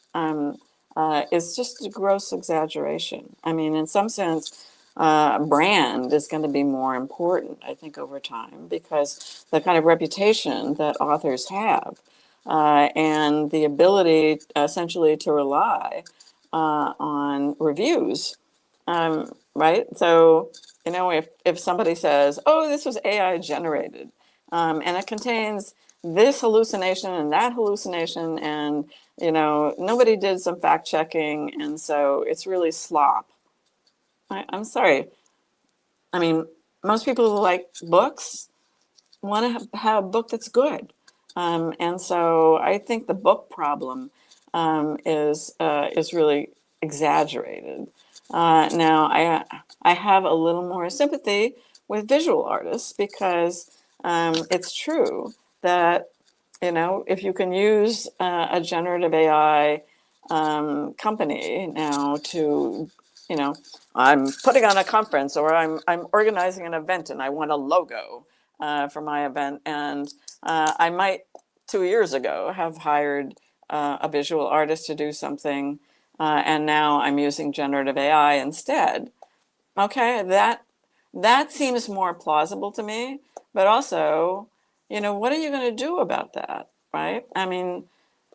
is just a gross exaggeration. I mean, in some sense, brand is going to be more important, I think, over time, because the kind of reputation that authors have and the ability essentially to rely on reviews, right? So, if somebody says, oh, this was AI generated, and it contains this hallucination and that hallucination, and, nobody did some fact checking, and so it's really slop. I'm sorry. I mean, most people who like books want to have a book that's good. And so I think the book problem is really exaggerated. Now, I have a little more sympathy with visual artists because it's true that, if you can use a generative AI company now to, I'm putting on a conference or I'm organizing an event and I want a logo for my event. And I might 2 years ago have hired a visual artist to do something. And now I'm using generative AI instead. Okay, that seems more plausible to me. But also, what are you going to do about that, right? I mean,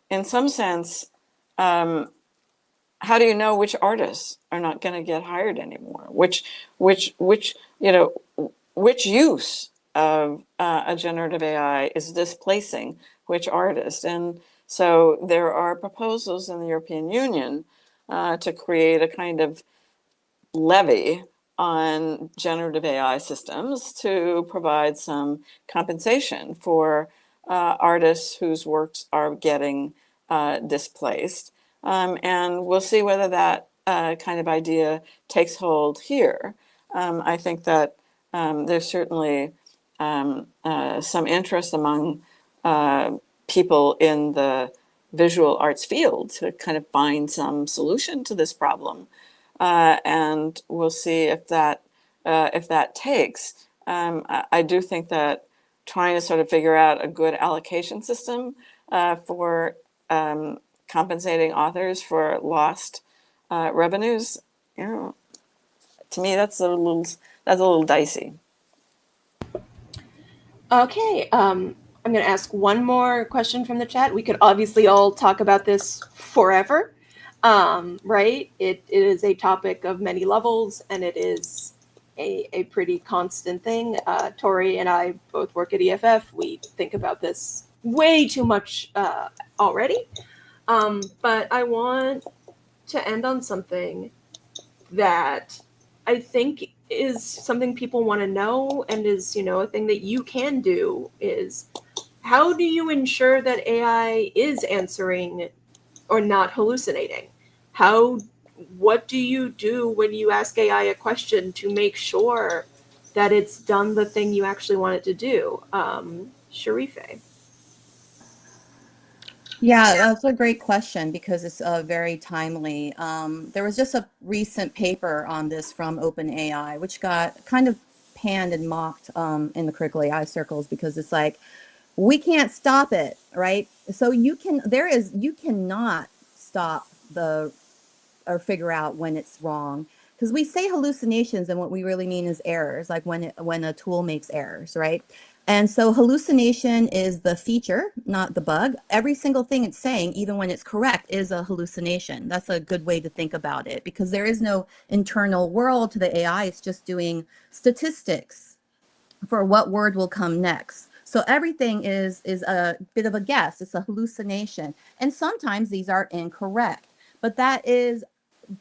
in some sense, how do you know which artists are not going to get hired anymore? Which use of a generative AI is displacing which artist? And so there are proposals in the European Union to create a kind of levy on generative AI systems to provide some compensation for artists whose works are getting displaced. And we'll see whether that kind of idea takes hold here. I think that there's certainly some interest among people in the visual arts field to kind of find some solution to this problem. And we'll see if that takes. I do think that trying to sort of figure out a good allocation system for compensating authors for lost revenues, to me that's a little dicey. Okay, I'm going to ask one more question from the chat. We could obviously all talk about this forever, right? It is a topic of many levels, and it is a pretty constant thing. Tori and I both work at EFF. We think about this way too much already. But I want to end on something that I think is something people want to know, and is, a thing that you can do, is how do you ensure that AI is answering or not hallucinating? What do you do when you ask AI a question to make sure that it's done the thing you actually want it to do? Sharife. Yeah, that's a great question because it's very timely. There was just a recent paper on this from OpenAI, which got kind of panned and mocked in the critical AI circles because it's like, we can't stop it, right? So you cannot stop the or figure out when it's wrong because we say hallucinations and what we really mean is errors, like when a tool makes errors, right? And so hallucination is the feature, not the bug. Every single thing it's saying, even when it's correct, is a hallucination. That's a good way to think about it because there is no internal world to the AI. It's just doing statistics for what word will come next. So everything is a bit of a guess. It's a hallucination. And sometimes these are incorrect, but that is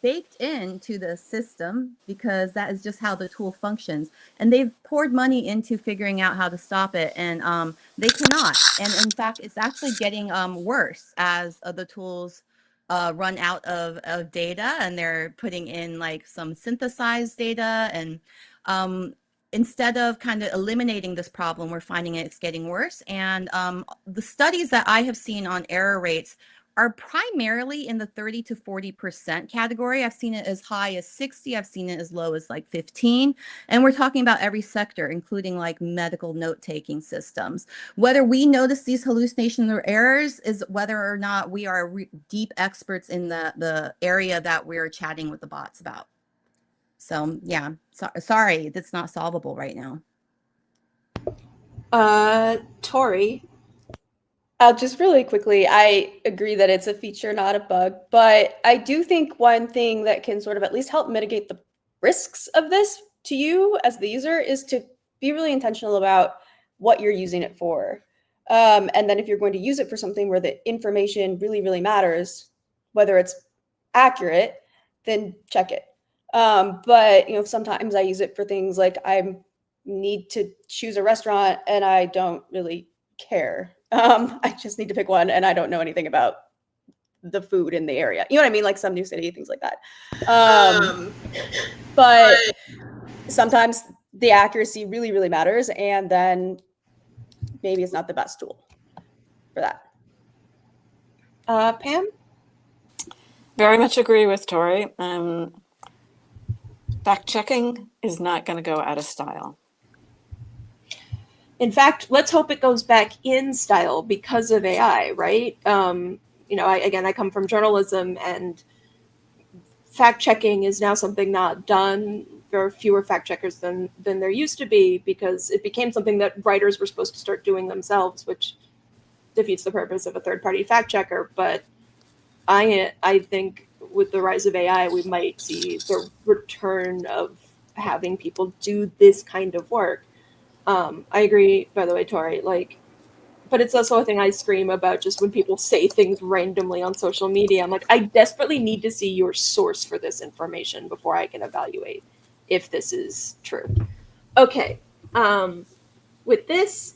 baked into the system because that is just how the tool functions. And they've poured money into figuring out how to stop it, and they cannot. And in fact, it's actually getting worse as the tools run out of data, and they're putting in like some synthesized data. And instead of kind of eliminating this problem, we're finding it's getting worse. And the studies that I have seen on error rates are primarily in the 30 to 40% category. I've seen it as high as 60. I've seen it as low as like 15. And we're talking about every sector, including like medical note-taking systems. Whether we notice these hallucinations or errors is whether or not we are deep experts in the area that we're chatting with the bots about. So yeah, sorry, that's not solvable right now. Tori. Just really quickly, I agree that it's a feature, not a bug, but I do think one thing that can sort of at least help mitigate the risks of this to you as the user is to be really intentional about what you're using it for. And then if you're going to use it for something where the information really, really matters, whether it's accurate, then check it. But sometimes I use it for things like I need to choose a restaurant and I don't really care. I just need to pick one and I don't know anything about the food in the area. You know what I mean? Like some new city, things like that. But sometimes the accuracy really, really matters. And then maybe it's not the best tool for that. Pam? Very much agree with Tori. Fact checking is not going to go out of style. In fact, let's hope it goes back in style because of AI, right? I come from journalism, and fact checking is now something not done. There are fewer fact checkers than there used to be because it became something that writers were supposed to start doing themselves, which defeats the purpose of a third-party fact checker. But I think with the rise of AI, we might see the return of having people do this kind of work. I agree, by the way, Tori, but it's also a thing I scream about just when people say things randomly on social media. I'm like, I desperately need to see your source for this information before I can evaluate if this is true. Okay. With this,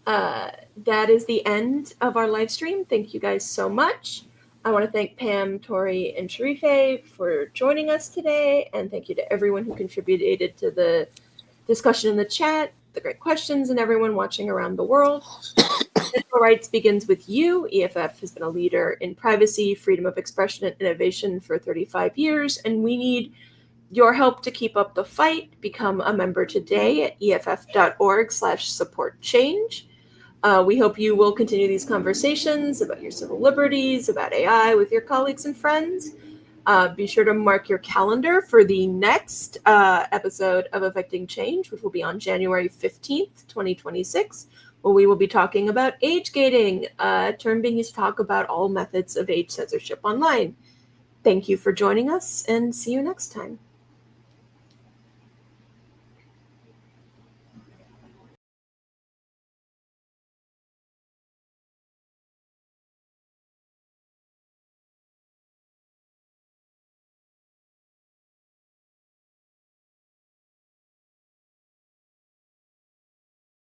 that is the end of our live stream. Thank you guys so much. I want to thank Pam, Tori, and Sharife for joining us today. And thank you to everyone who contributed to the discussion in the chat, the great questions, and everyone watching around the world. Digital rights begins with you. EFF has been a leader in privacy, freedom of expression, and innovation for 35 years, and we need your help to keep up the fight. Become a member today at eff.org/support-change. We hope you will continue these conversations about your civil liberties, about AI with your colleagues and friends. Be sure to mark your calendar for the next episode of Affecting Change, which will be on January 15th, 2026, where we will be talking about age gating, a term being used to talk about all methods of age censorship online. Thank you for joining us, and see you next time.